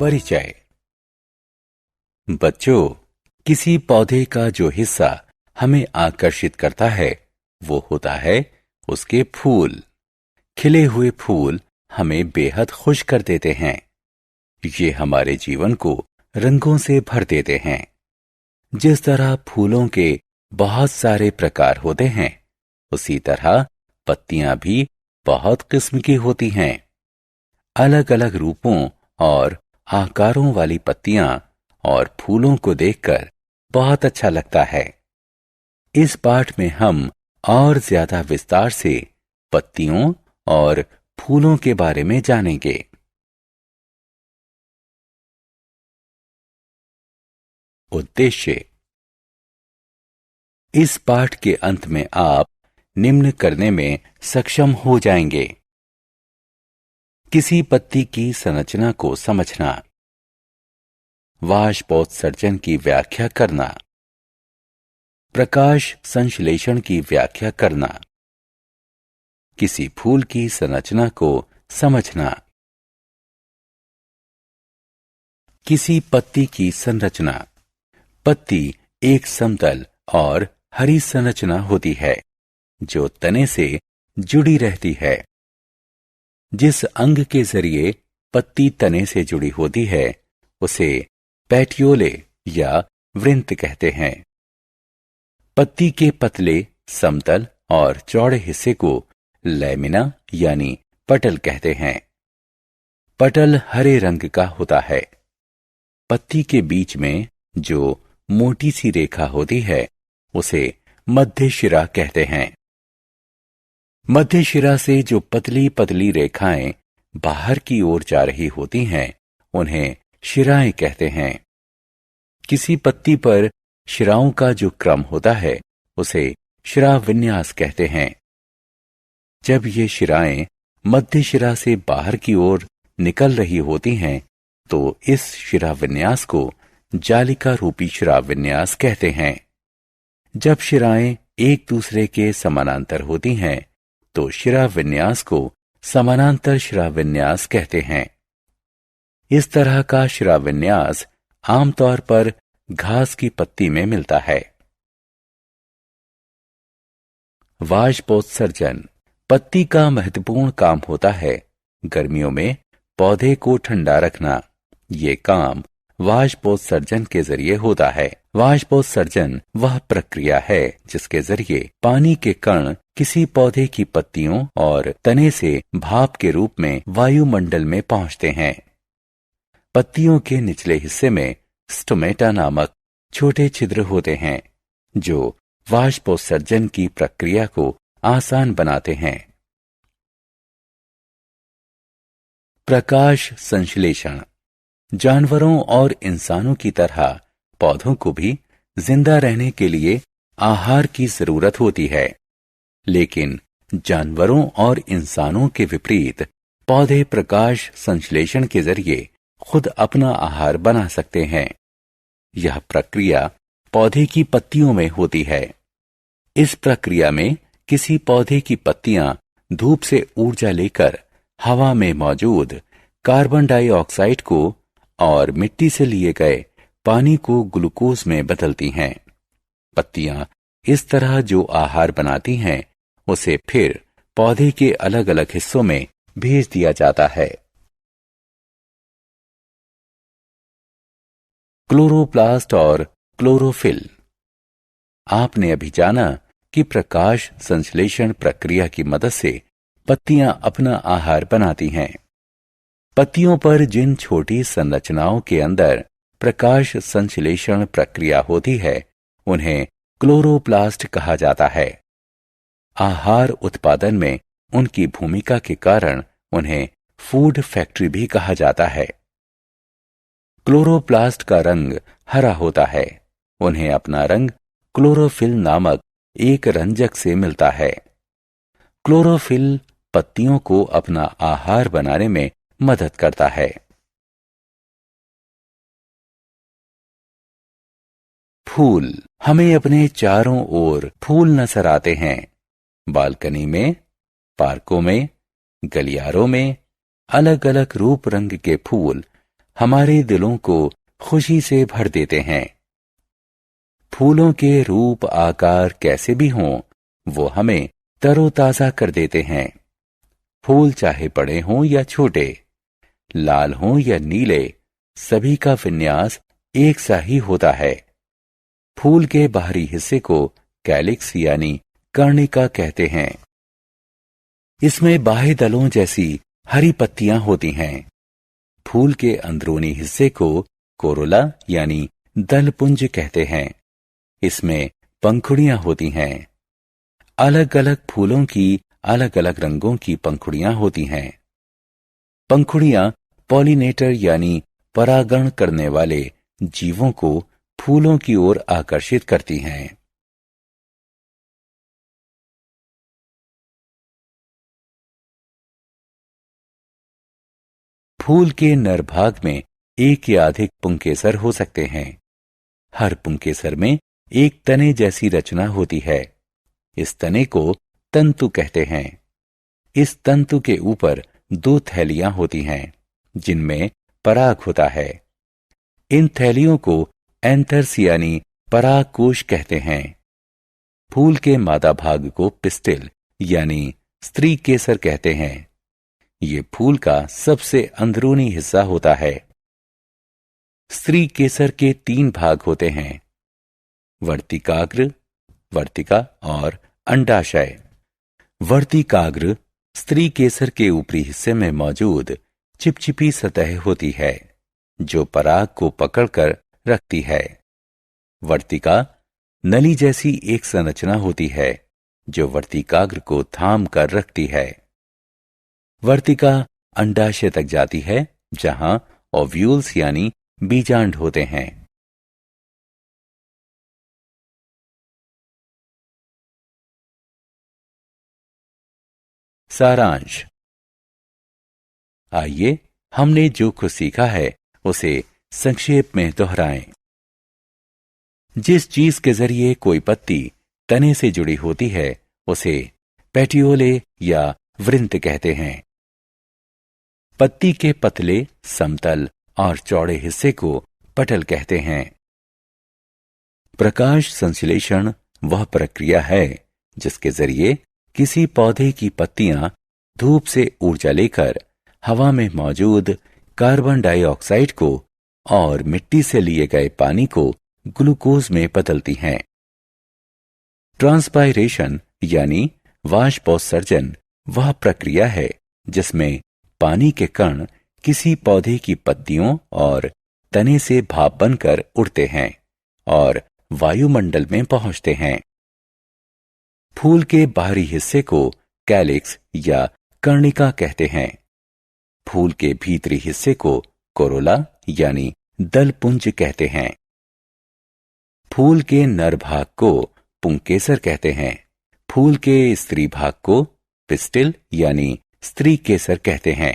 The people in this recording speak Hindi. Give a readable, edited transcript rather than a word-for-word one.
परिचय। बच्चों, किसी पौधे का जो हिस्सा हमें आकर्षित करता है वो होता है उसके फूल। खिले हुए फूल हमें बेहद खुश कर देते हैं। ये हमारे जीवन को रंगों से भर देते हैं। जिस तरह फूलों के बहुत सारे प्रकार होते हैं, उसी तरह पत्तियां भी बहुत किस्म की होती हैं। अलग अलग रूपों और आकारों वाली पत्तियां और फूलों को देखकर बहुत अच्छा लगता है। इस पाठ में हम और ज्यादा विस्तार से पत्तियों और फूलों के बारे में जानेंगे। उद्देश्य। इस पाठ के अंत में आप निम्न करने में सक्षम हो जाएंगे। किसी पत्ती की संरचना को समझना, वाष्पोत्सर्जन की व्याख्या करना, प्रकाश संश्लेषण की व्याख्या करना, किसी फूल की संरचना को समझना। किसी पत्ती की संरचना। पत्ती एक समतल और हरी संरचना होती है जो तने से जुड़ी रहती है। जिस अंग के जरिए पत्ती तने से जुड़ी होती है उसे पैटियोले या वृंत कहते हैं। पत्ती के पतले, समतल और चौड़े हिस्से को लैमिना यानी पटल कहते हैं। पटल हरे रंग का होता है। पत्ती के बीच में जो मोटी सी रेखा होती है उसे मध्य शिरा कहते हैं। मध्य शिरा से जो पतली पतली रेखाएं बाहर की ओर जा रही होती हैं उन्हें शिराएं कहते हैं। किसी पत्ती पर शिराओं का जो क्रम होता है उसे शिरा विन्यास कहते हैं। जब ये शिराएं मध्य शिरा से बाहर की ओर निकल रही होती हैं तो इस शिरा विन्यास को जालिका रूपी शिरा विन्यास कहते हैं। जब शिराएं एक दूसरे के समानांतर होती हैं तो शिरा विन्यास को समानांतर शिरा विन्यास कहते हैं। इस तरह का शिरा विन्यास आमतौर पर घास की पत्ती में मिलता है। वाष्पोत्सर्जन। पत्ती का महत्वपूर्ण काम होता है गर्मियों में पौधे को ठंडा रखना। ये काम वाष्पोत्सर्जन के जरिए होता है। वाष्पोत्सर्जन वह प्रक्रिया है जिसके जरिए पानी के कण किसी पौधे की पत्तियों और तने से भाप के रूप में वायुमंडल में पहुंचते हैं। पत्तियों के निचले हिस्से में स्टोमेटा नामक छोटे छिद्र होते हैं जो वाष्पोत्सर्जन की प्रक्रिया को आसान बनाते हैं। प्रकाश संश्लेषण। जानवरों और इंसानों की तरह पौधों को भी जिंदा रहने के लिए आहार की जरूरत होती है, लेकिन जानवरों और इंसानों के विपरीत पौधे प्रकाश संश्लेषण के जरिए खुद अपना आहार बना सकते हैं। यह प्रक्रिया पौधे की पत्तियों में होती है। इस प्रक्रिया में किसी पौधे की पत्तियां धूप से ऊर्जा लेकर हवा में मौजूद कार्बन डाइऑक्साइड को और मिट्टी से लिए गए पानी को ग्लूकोज में बदलती हैं। पत्तियां इस तरह जो आहार बनाती हैं उसे फिर पौधे के अलग अलग हिस्सों में भेज दिया जाता है। क्लोरोप्लास्ट और क्लोरोफिल। आपने अभी जाना कि प्रकाश संश्लेषण प्रक्रिया की मदद से पत्तियां अपना आहार बनाती हैं। पत्तियों पर जिन छोटी संरचनाओं के अंदर प्रकाश संश्लेषण प्रक्रिया होती है उन्हें क्लोरोप्लास्ट कहा जाता है। आहार उत्पादन में उनकी भूमिका के कारण उन्हें फूड फैक्ट्री भी कहा जाता है। क्लोरोप्लास्ट का रंग हरा होता है। उन्हें अपना रंग क्लोरोफिल नामक एक रंजक से मिलता है। क्लोरोफिल पत्तियों को अपना आहार बनाने में मदद करता है। फूल। हमें अपने चारों ओर फूल नजर आते हैं। बालकनी में, पार्कों में, गलियारों में अलग अलग रूप रंग के फूल हमारे दिलों को खुशी से भर देते हैं। फूलों के रूप आकार कैसे भी हों, वो हमें तरोताजा कर देते हैं। फूल चाहे बड़े हों या छोटे, लाल हों या नीले, सभी का विन्यास एक सा ही होता है। फूल के बाहरी हिस्से को कैलिक्स यानी कर्णिका कहते हैं। इसमें बाह्य दलों जैसी हरी पत्तियां होती हैं। फूल के अंदरूनी हिस्से को कोरोला यानी दलपुंज कहते हैं। इसमें पंखुड़ियां होती हैं। अलग अलग फूलों की अलग अलग रंगों की पंखुड़ियां होती हैं। पंखुड़ियां पॉलिनेटर यानी परागण करने वाले जीवों को फूलों की ओर आकर्षित करती हैं। फूल के नर भाग में एक या अधिक पुंकेसर हो सकते हैं। हर पुंकेसर में एक तने जैसी रचना होती है। इस तने को तंतु कहते हैं। इस तंतु के ऊपर दो थैलियां होती हैं जिनमें पराग होता है। इन थैलियों को एंथर्स यानी पराग कोश कहते हैं। फूल के मादा भाग को पिस्टिल यानी स्त्री केसर कहते हैं। ये फूल का सबसे अंदरूनी हिस्सा होता है। स्त्री केसर के 3 भाग होते हैं, वर्तिकाग्र, वर्तिका और अंडाशय। वर्तिकाग्र स्त्री केसर के ऊपरी हिस्से में मौजूद चिपचिपी सतह होती है जो पराग को पकड़कर रखती है। वर्तिका नली जैसी एक संरचना होती है जो वर्तिकाग्र को थाम कर रखती है। वर्तिका अंडाशय तक जाती है जहां ओव्यूल्स यानी बीजांड होते हैं। सारांश। आइए हमने जो कुछ सीखा है उसे संक्षेप में दोहराएं। जिस चीज के जरिए कोई पत्ती तने से जुड़ी होती है उसे पेटियोले या वृंत कहते हैं। पत्ती के पतले, समतल और चौड़े हिस्से को पटल कहते हैं। प्रकाश संश्लेषण वह प्रक्रिया है जिसके जरिए किसी पौधे की पत्तियां धूप से ऊर्जा लेकर हवा में मौजूद कार्बन डाइऑक्साइड को और मिट्टी से लिए गए पानी को ग्लूकोज में बदलती हैं। ट्रांसपायरेशन यानी वाष्पोत्सर्जन वह प्रक्रिया है जिसमें पानी के कण किसी पौधे की पत्तियों और तने से भाप बनकर उड़ते हैं और वायुमंडल में पहुंचते हैं। फूल के बाहरी हिस्से को कैलिक्स या कर्णिका कहते हैं। फूल के भीतरी हिस्से को कोरोला यानी दलपुंज कहते हैं। फूल के नर भाग को पुंकेसर कहते हैं। फूल के स्त्री भाग को पिस्टिल यानी स्त्री केसर कहते हैं।